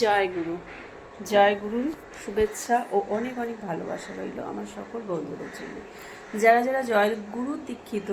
জয় গুরু, জয় গুরুর শুভেচ্ছা ও অনেক অনেক ভালোবাসা রইল আমার সকল বন্ধুদের জন্য। যারা যারা জয়গুরু দীক্ষিত,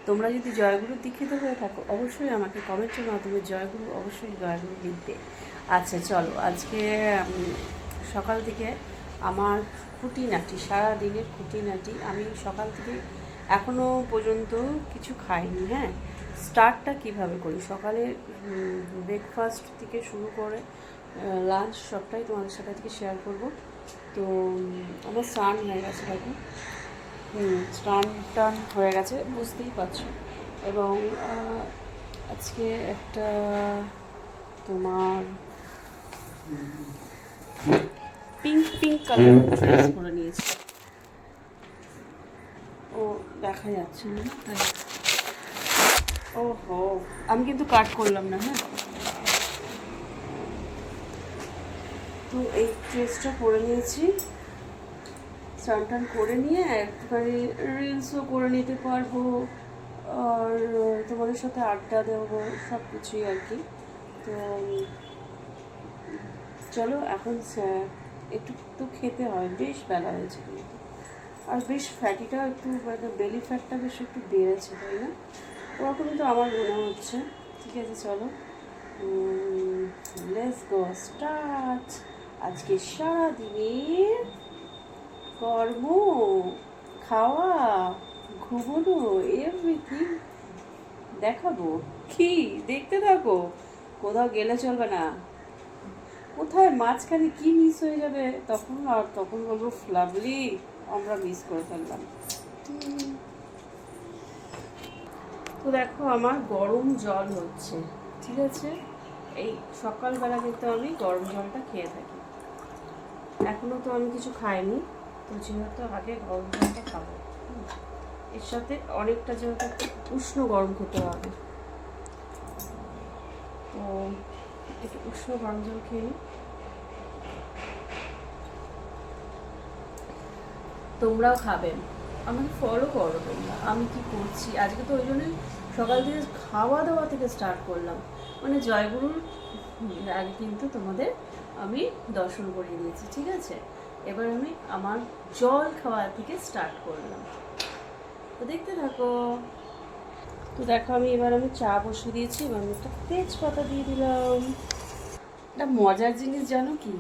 তোমরা যদি জয়গুরু দীক্ষিত হয়ে থাকো অবশ্যই আমাকে কমেন্টের মাধ্যমে জয়গুরু অবশ্যই জয়গুরু লিখবে। আচ্ছা চলো, আজকে সকাল থেকে আমার খুঁটিনাটি, সারাদিনের খুঁটিনাটি আমি সকাল থেকে এখনও পর্যন্ত কিছু খাইনি। হ্যাঁ, স্টার্টটা কিভাবে করি, সকালে ব্রেকফাস্ট থেকে শুরু করে লাঞ্চ সবটাই তোমাদের সাথে আজকে শেয়ার করব। তো আমার স্নান হয়ে গেছে, দেখো স্নান টান হয়ে গেছে বুঝতেই পারছো। এবং আজকে একটা তোমার পিঙ্ক পিঙ্ক কালার ড্রেস পরে নিয়েছি। ও দেখা যাচ্ছে না তাই। ও হো, আমি কিন্তু কাট করলাম না। হ্যাঁ, তো এই ড্রেসটা পরে নিয়েছি, স্নান টান করে নিয়ে একটুখানি রিলসও করে নিতে পারবো, আর তোমাদের সাথে আড্ডা দেবো, সব কিছুই আর কি। তো চলো এখন একটু তো খেতে হয়, বেশ বেলা হয়েছে কিন্তু, আর বেশ ফ্যাটিটা একটু মানে বেলি ফ্যাটটা বেশ একটু বেড়েছে, তাই না? ওরকম কিন্তু আমার মনে হচ্ছে। ঠিক আছে চলো, লেটস গো স্টার্ট। আজকে সারাদিনের কর্ম, খাওয়া, ঘুমোনো, এভরিথিং দেখাবো। কি দেখতে থাকো, কোথাও গেলে চলবে না। কোথায় মাঝখানে কি মিস হয়ে যাবে তখন বলবো লাভলি আমরা মিস করে ফেললাম। তো দেখো আমার গরম জল হচ্ছে, ঠিক আছে? এই সকালবেলা কিন্তু আমি গরম জলটা খেয়ে থাকি। এখনও তো আমি কিছু খাইনি, তো যেহেতু আগে গরম জলটা খাবো, এর সাথে অনেকটা যেহেতু উষ্ণ গরম খেতে হবে, তো একটু উষ্ণ গরম জল খেয়ে নিই। তোমরাও খাবেন, আমাকে ফলো করো তোমরা, আমি কি করছি আজকে। তো ওই জন্যই সকাল থেকে খাওয়া দাওয়া থেকে স্টার্ট করলাম, মানে জয়গুরুর আগে কিন্তু তোমাদের আমি দর্শন করিয়ে দিয়েছি, ঠিক আছে? এবার আমি আমার জল খাওয়া থেকে স্টার্ট করলাম, তো দেখতে থাকো। তো দেখো আমি চা বসিয়ে দিয়েছি, এবার আমি একটা তেজপাতা দিয়ে দিলাম। একটা মজার জিনিস জানো কি,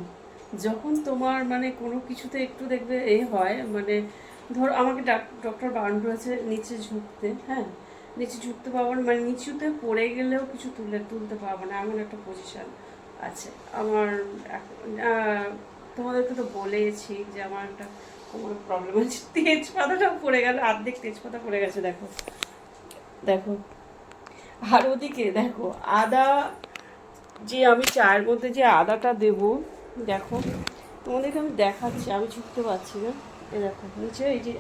যখন তোমার মানে কোনো কিছুতে একটু দেখবে হয়, মানে ধরো আমাকে ডক্টর বারণ করেছে নিচে ঝুঁকতে। হ্যাঁ, নিচে ঝুঁকতে পারবো না, মানে নিচুতে পড়ে গেলেও কিছু তুলতে পারবো না, এমন একটা পজিশান আছে আমার। তোমাদেরকে তো বলেছি যে আমার একটা কোমরের প্রবলেম আছে। তেজপাতাটাও পড়ে গেল, অর্ধেক তেজপাতা পড়ে গেছে, দেখো দেখো। আর ওদিকে দেখো আদা, যে আমি চায়ের মধ্যে যে আদাটা দেবো, দেখো তোমাদেরকে আমি দেখাচ্ছি, আমি ঝুঁকতে পারছি না। এ দেখো নিচে এই যে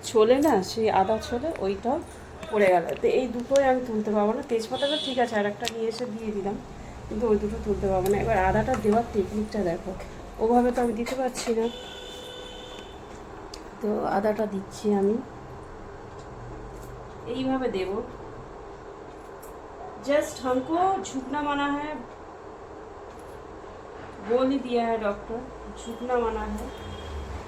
ছোলে না, সেই আদা ছোলে ওইটাও পড়ে গেল। তো এই দুটোই আমি তুলতে পারবো না। তেজপাতাটা ঠিক আছে, আর একটা নিয়ে এসে দিয়ে দিলাম, কিন্তু ওই দুটো তুলতে পারবো না। এবার আদাটা দেওয়ার টেকনিকটা দেখো, ওভাবে তো আমি দিতে পারছি না। তো আদাটা দিচ্ছি আমি, এইভাবে দেবো। जस्ट हमको झुकना माना है, बोल ही दिया है डॉक्टर, झुकना माना है।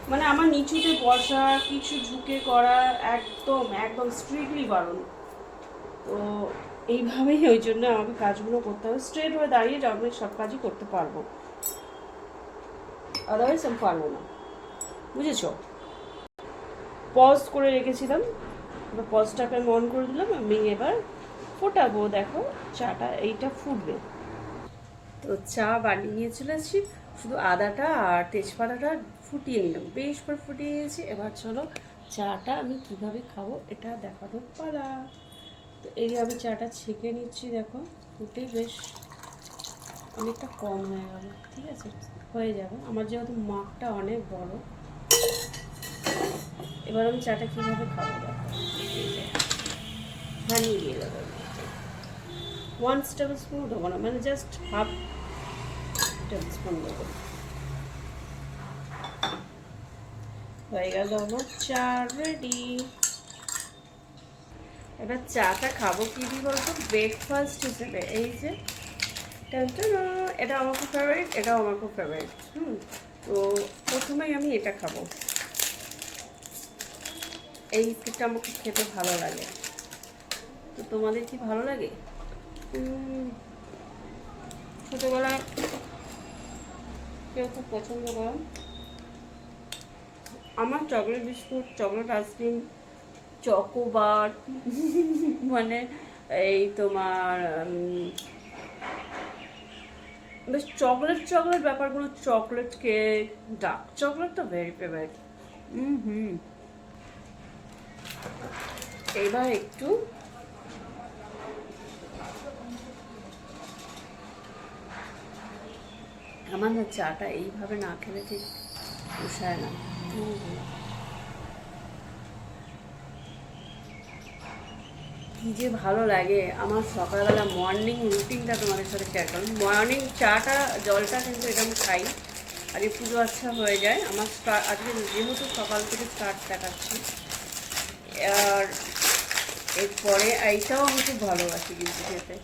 মানে আমার নিচুতে বসা, কিছু ঝুঁকে করা একদম একদম স্ট্রিক্টলি বারণ। তো এইভাবেই ওই জন্য আমাকে কাজগুলো করতে হবে, স্ট্রেট হয়ে দাঁড়িয়ে আমি সব কাজই করতে পারবো, আদারওয়াইজ আমি পারবো না, বুঝেছো? পজ করে রেখেছিলাম, এবার পজটাকে আমি অন করে দিলাম। আমি এবার ফোটাবো, দেখো চাটা এইটা ফুটবে। তো চা বানিয়ে নিয়ে চলেছি, শুধু আদাটা আর তেজপাতাটা ফুটিয়ে নিলাম, বেশ করে ফুটিয়ে নিয়েছি। এবার চলো চাটা আমি কিভাবে খাবো এটা দেখানোর পালা। তো এই আমি চাটা ছেঁকে নিচ্ছি, দেখো ফুটে বেশ অনেকটা কম হয়ে গেল, ঠিক আছে? হয়ে যাবে, আমার যেহেতু মাপটা অনেক বড়। এবার আমি চাটা কীভাবে খাবো দেখো, হানি দিয়ে দেবো, 1 টেবিল স্পুন দেবো না, মানে জাস্ট হাফ টেবিল স্পুন দেবো। হয়ে গেল আমার চা রেডি। এবার চাটা খাবো কি দিয়ে বলতো, ব্রেকফাস্ট হিসেবে। এই যে টানটানা, এটা আমার খুব ফেভারিট, এটাও আমার খুব ফেভারিট। তো প্রথমেই আমি এটা খাবো। এই বিস্কিটটা আমার খুব খেতে ভালো লাগে। তো তোমাদের কি ভালো লাগে? ছোটোবেলায় কেউ খুব পছন্দ করো? আমার chocolate biscuit, chocolate ice cream, chocobar, মানে এই তোমার বেশ চকলেট চকলেট ব্যাপারগুলো, চকলেট কেক, ডার্ক চকলেটটা ভেরি ফেভারিট। এবার একটু আমার না চাটা এইভাবে না খেলে ঠিক পোষায় না। কি যে ভালো লাগে আমার সকালবেলা মর্নিং রুটিনটা তোমাদের সাথে শেয়ার করলাম। মর্নিং চাটা জলটা কিন্তু এরকম খাই, আর এই পুজো আচ্ছা হয়ে যায় আমার। আজকে যেহেতু সকাল থেকে স্টার্ট দেখাচ্ছি, আর এরপরে এইটাও আমি খুব ভালোবাসি কিন্তু খেতে।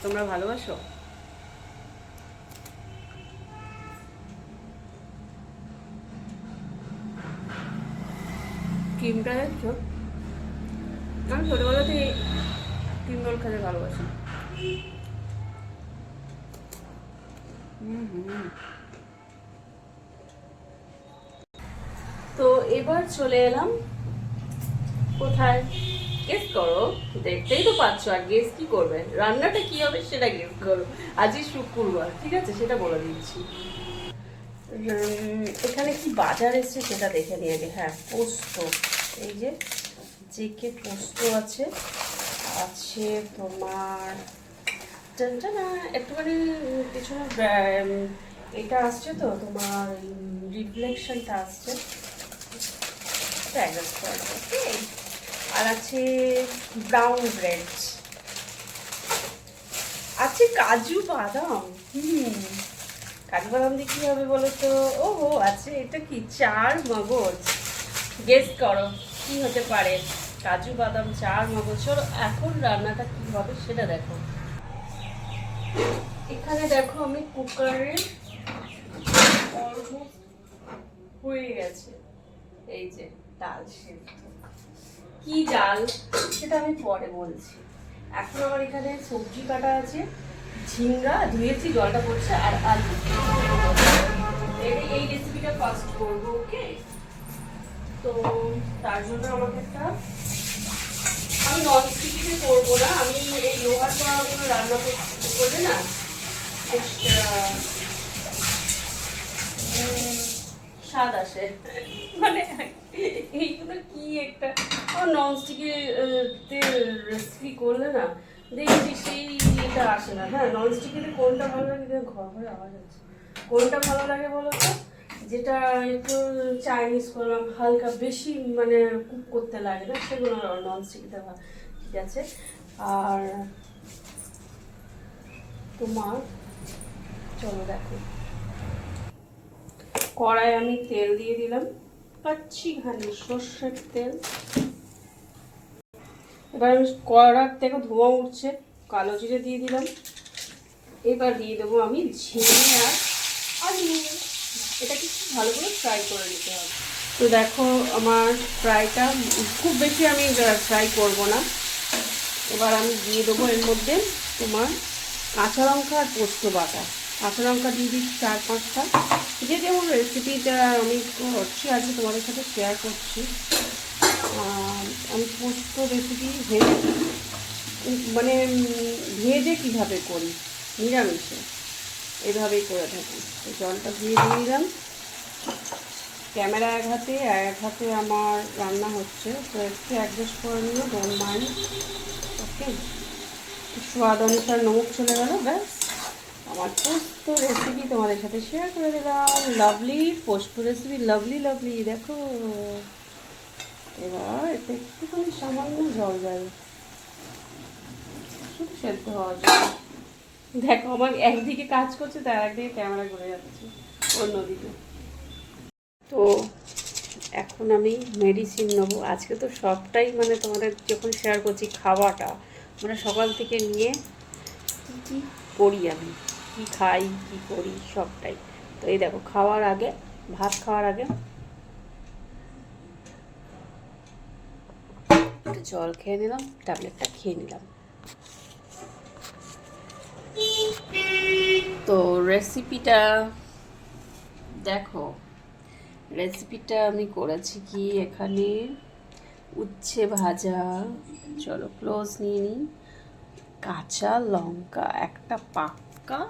তোমরা ভালোবাসো? ক্রিমটা দেখছো? আমি ছোটোবেলা থেকে ক্রিম রোল খেতে ভালোবাসি। তো এবার চলে এলাম কোথায়? গেস করো, দেখতেই তো পাচ্ছ, আর গেস কি করবে? রান্নাটা কি হবে সেটা গেস করো। আজই শুক্রবার, ঠিক আছে, সেটা বলে দিচ্ছি। এখানে কি বাজার এসছে সেটা দেখে নিয়ে আগে। হ্যাঁ, পোস্ত, এই যে জেকে পোস্ত আছে, আছে তোমার না একটুখানি পিছনে এটা আসছে তো তোমার রিফ্লেকশনটা আসছে, আর আছে ব্রাউন ব্রেড, আছে কাজু বাদাম। কাজু বাদাম দিয়ে কি হবে বলো তো? ওহো, আছে এটা কি চার মগজ। গেস করো কি হতে পারে? কাজু বাদাম, চার মগজ। চলো এখন রান্নাটা কি হবে সেটা দেখো। এখানে দেখো আমি কুকারে অলমোস্ট হয়ে গেছে, এই যে ডাল সেদ্ধ। কি ডাল সেটা আমি পরে বলছি। এখন আমার এখানে সবজি কাটা আছে, ঝিঙ্গা ধুয়েছি, জলটা পড়ছে, আর আলু। এই রেসিপিটা ফার্স্ট করবো, ওকে? তো তার জন্য আমাকে একটা, আমি ননস্টিকিতে করবো না, আমি এই লোহার কড়াগুলো রান্না করলে না স্বাদ আসে, মানে এইগুলো কি একটা ননস্টিকে রেসিপি করলে না দেখছি সেই এটা আসে না। হ্যাঁ, ননস্টিকিতে কোনটা ভালো লাগে? ঘর ঘরে আওয়াজ আছে। কোনটা ভালো লাগে বলো তো? যেটা একটু চাইনিজ করলাম, হালকা বেশি মানে কুক করতে লাগে না, সেগুলো ননস্টিকিতে ভালো, ঠিক আছে। আর তোমার চলো দেখো, কড়াই আমি তেল দিয়ে দিলাম, কাচ্চি ঘানি সর্ষের তেল। এবার আমি কড়ার থেকে ধোঁয়া উঠছে, কালো জিরে দিয়ে দিলাম। এবার দিয়ে দেবো আমি ঝিঙে আর আলু। এটাকে খুব ভালো করে ফ্রাই করে নিতে হবে। তো দেখো আমার ফ্রাইটা খুব বেশি আমি ফ্রাই করব না। এবার আমি দিয়ে দেবো এর মধ্যে তোমার কাঁচা লঙ্কা আর পোস্ত বাটা। কাঁচা লঙ্কা দিয়ে দিচ্ছি 4-5টা। যে যেমন রেসিপিটা আমি করছি আজকে তোমাদের সাথে শেয়ার করছি। আমি পোস্ত রেসিপি মানে ভেজে কীভাবে করি, নিরামিষে এভাবেই করে থাকি। তো জলটা দিয়ে দিলাম। ক্যামেরা এক হাতে আমার রান্না হচ্ছে, তো একটু অ্যাডজাস্ট করে নিও, ডোন্ট মাইন্ড, ওকে? স্বাদ অনুসার নমক চলে গেল, ব্যাস আমার পোস্ত রেসিপি তোমাদের সাথে শেয়ার করে দিলাম। লাভলি পোস্ত রেসিপি, লাভলি লাভলি। দেখো এবার এতে একটুখানি সামান্য জল যাবে, শুধু সেদ্ধ হওয়ার জন্য। দেখো আমার একদিকে কাজ করছে, তার একদিকে ক্যামেরা ঘুরে যাচ্ছে অন্যদিকে। তো এখন আমি মেডিসিন নেবো। আজকে তো সবটাই মানে তোমাদের যখন শেয়ার করছি খাওয়াটা, মানে সকাল থেকে নিয়ে কী করি আমি, কী খাই, কী করি সবটাই। তো এই দেখো খাওয়ার আগে, ভাত খাওয়ার আগে একটু জল খেয়ে নিলাম, ট্যাবলেটটা খেয়ে নিলাম। তো রেসিপিটা দেখো, রেসিপিটা আমি করেছি কি, এখানে উচ্ছে ভাজা, চলো ক্লোজ নিয়ে নিই, কাঁচা লঙ্কা একটা পাকা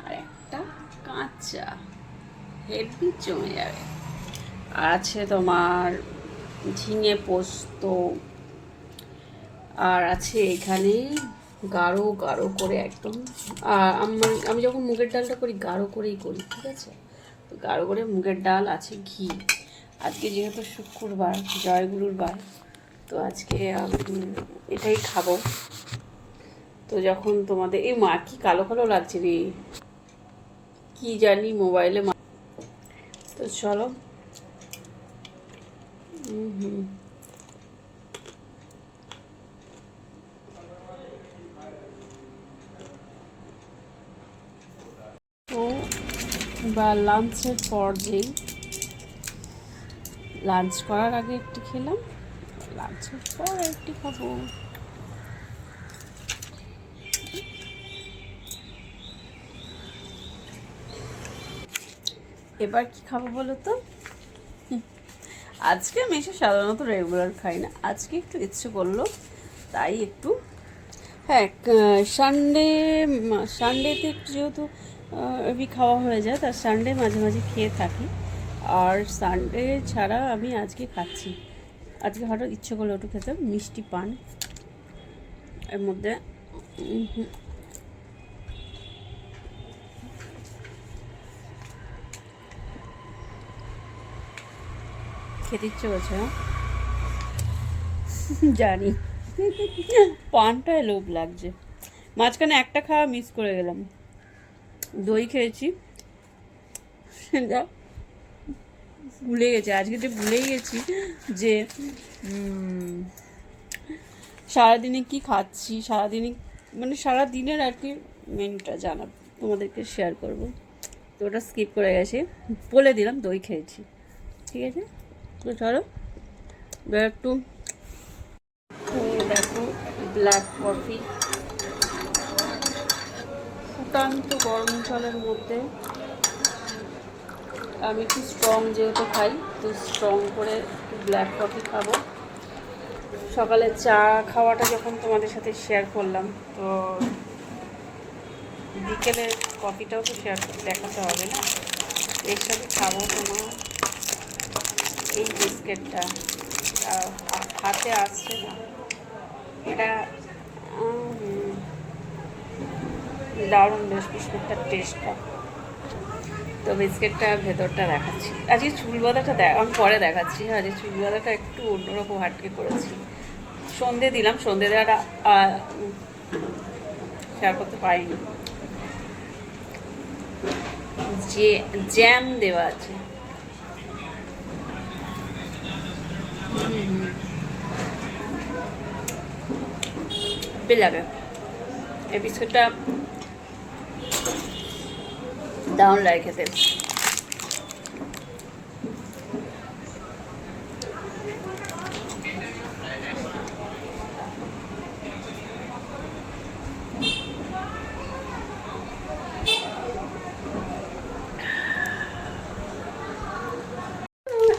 আর একটা কাঁচা, হেভি জমে যাবে। আর আছে তোমার ঝিঙে পোস্ত, আর আছে এখানে গাঢ় গাঢ় করে একদম, আর আমি যখন মুগের ডালটা করি গাঢ় করেই করি, ঠিক আছে? তো গাঢ় করে মুগের ডাল, আছে ঘি। আজকে যেহেতু শুক্রবার, জয়গুরুর বার, তো আজকে এটাই খাবো। তো যখন তোমাদের এই মা কি কালো কালো লাগছে রে, কি জানি মোবাইলে। তো চলো, তো বা লাঞ্চের পর যেই, লাঞ্চ করার আগে একটি খেলাম, লাঞ্চের পর একটি খাবো। এবার কি খাবো বলো তো? আজকে আমি এসে সাধারণত রেগুলার খাই না, আজকে একটু ইচ্ছে করলো তাই একটু, হ্যাঁ সানডেতে একটু যেহেতু আমি খাওয়া হয়ে যায়, তার সানডে মাঝে মাঝে খেয়ে থাকি। আর সানডে ছাড়া আমি আজকে খাচ্ছি, আজকে হঠাৎ ইচ্ছে করলো একটু খেতে মিষ্টি পান। এর মধ্যে খেতে ইচ্ছে করছে না জানি, পানটায় লোভ লাগছে। মাঝখানে একটা খাওয়া মিস করে গেলাম, দই খেয়েছি, সেটা ভুলে গেছি। আজকে যে ভুলেই গেছি যে সারাদিনে কি খাচ্ছি, সারাদিনে মানে সারাদিনের আর কি মেনুটা জানাব, তোমাদেরকে শেয়ার করব। তো ওটা স্কিপ করে গেছি, বলে দিলাম দই খেয়েছি, ঠিক আছে? তো চলো একটু দেখো, ব্ল্যাক কফি ফুটান্ত গরম জলের মধ্যে, আমি একটু স্ট্রং যেহেতু খাই, তো স্ট্রং করে ব্ল্যাক কফি খাবো। সকালে চা খাওয়াটা যখন তোমাদের সাথে শেয়ার করলাম, তো বিকেলের কফিটাও তো শেয়ার দেখাতে হবে না। এর সাথে খাবো তোমার এই বিস্কিটটা, হাতে আসছে না এটা, দারুণ বেশ বিস্কুটটার টেস্টটা। তো বিস্কিটটা ভেতরটা দেখাচ্ছি, আজকে চুল বাঁধাটা আমি পরে দেখাচ্ছি। হ্যাঁ, আজকে চুল বাঁধাটা একটু অন্যরকম হাটকে করেছি, সন্ধে দিলাম, সন্ধে দেওয়াটা শেয়ার করতে পারিনি, যে জ্যাম দেওয়া আছে। লাগে এই বিস্কুটটা, দারুণ লাগে খেতে।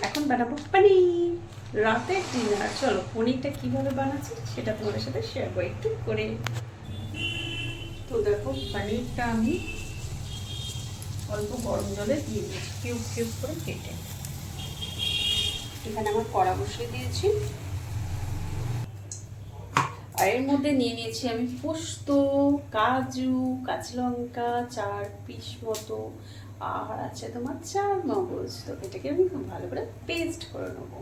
এখন বানাবো পনির, রাতের ডিনার। চলো পনিরটা কিভাবে বানাচ্ছি সেটা তোমাদের সাথে শেয়ার করি একটু করে। তো দেখো পনিরটা আমি অল্প গরম জলে দিয়ে দিয়েছি, কিউব কিউব করে কেটে। এখানে আমার কড়া বসিয়ে দিয়েছি, আর এর মধ্যে নিয়ে নিয়েছি আমি পোস্ত, কাজু, কাঁচা লঙ্কা 4 পিস মতো, আর আছে তোমার 4 মগজ। তো এটাকে আমি খুব ভালো করে পেস্ট করে নেবো।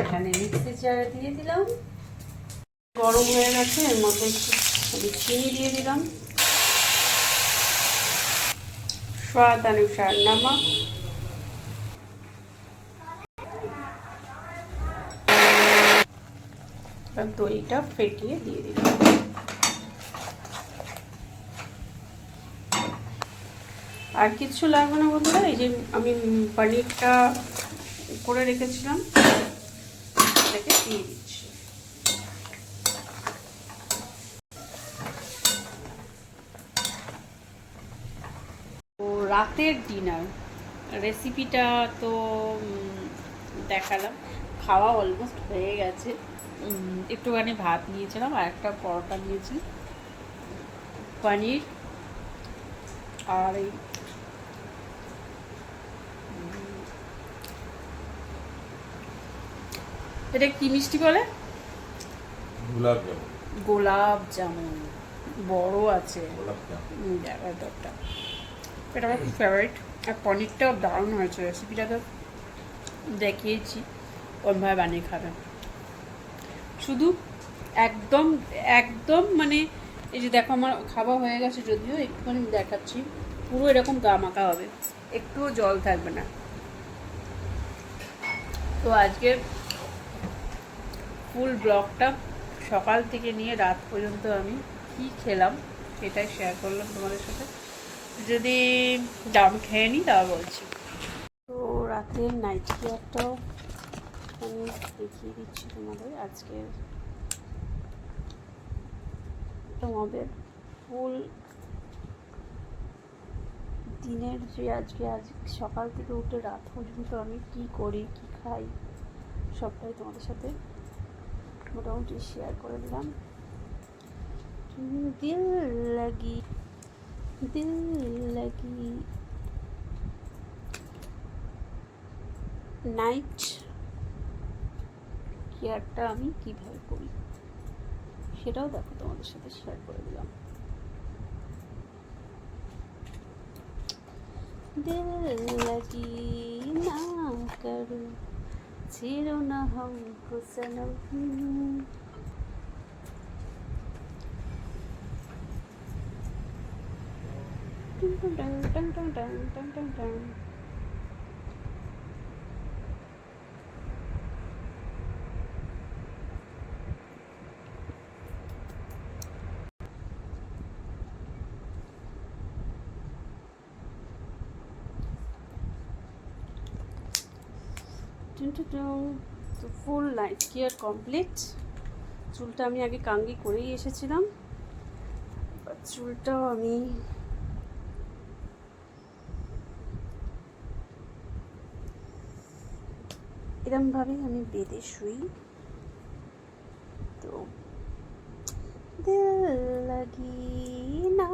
এখানে মিক্সি জারে দিয়ে দিলাম, গরম হয়ে গেছে, এর মধ্যে একটু চিনি দিয়ে দিলাম, স্বাদ অনুসার নমক, দইটা ফেটিয়ে দিয়ে দিলাম। আর কিচ্ছু লাগবে না বন্ধুরা। এই যে আমি পনিরটা করে রেখেছিলাম, এটাকে দিয়ে দিচ্ছি। তো রাতের ডিনার রেসিপিটা তো দেখালাম, খাওয়া অলমোস্ট হয়ে গেছে। একটুখানি ভাত নিয়েছিলাম আর একটা পরোটা নিয়েছি, পনির আর এই এটা কি মিষ্টি বলে, গোলাপ জামুন বড় আছে, এটা আমার খুব ফেভারিট। আর পনিরটাও দারুণ হয়েছে, রেসিপিটা তো দেখিয়েছি কোনভাবে বানিয়ে খাবেন। শুধু একদম একদম মানে এই যে দেখো আমার খাওয়া হয়ে গেছে, যদিও একটুখানি দেখাচ্ছি, পুরো এরকম গা মাখা হবে, একটুও জল থাকবে না। তো আজকের ফুল ব্লগটা সকাল থেকে নিয়ে রাত পর্যন্ত আমি কি খেলাম সেটাই শেয়ার করলাম তোমাদের সাথে। যদি দাম খেয়ে নিই তা বলছি। তো রাতের নাইট কেয়ারটাও আমি দেখিয়ে দিচ্ছি তোমাদের। আজকের তোমাদের ফুল দিনের যে আজ সকাল থেকে উঠে রাত পর্যন্ত আমি কি করি কি খাই সবটাই তোমাদের সাথে মোটামুটি শেয়ার করে দিলাম। দিল লাগি নাইট কেয়ারটা আমি কিভাবে করি সেটাও দেখো তোমাদের সাথে শেয়ার করে দিলাম। दिल लगी ना करो छेड़ो ना हमको सनम। তো ফুল নাইট কেয়ার কমপ্লিট। চুলটা আমি আগে কাঙ্গি করেই এসেছিলাম, চুলটাও আমি এরমভাবেই আমি বেঁধে শুই। তো দিল লাগি না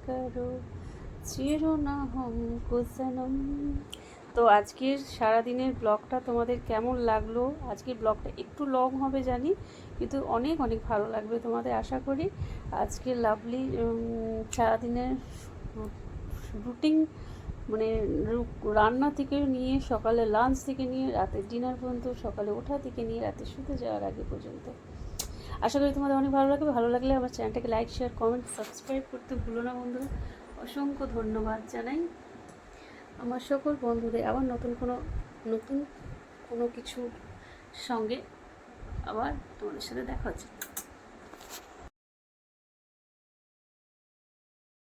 করো চিরো না हमको सनम। তো আজকের সারাদিনের ব্লগটা তোমাদের কেমন লাগলো? আজকের ব্লগটা একটু লং হবে জানি, কিন্তু অনেক অনেক ভালো লাগবে তোমাদের আশা করি। আজকের লাভলি সারাদিনের রুটিন মানে রান্না থেকে নিয়ে সকালে লাঞ্চ থেকে নিয়ে রাতের ডিনার পর্যন্ত, সকালে ওঠা থেকে নিয়ে রাতে শুতে যাওয়ার আগে পর্যন্ত আশা করি তোমাদের অনেক ভালো লাগবে। ভালো লাগলে আমার চ্যানেলটাকে লাইক শেয়ার কমেন্ট সাবস্ক্রাইব করতে ভুলো না বন্ধুরা। অসংখ্য ধন্যবাদ জানাই আমার সকল বন্ধুদের। আবার নতুন কোনো কিছুর সঙ্গে আবার তোমাদের সাথে দেখা হচ্ছে।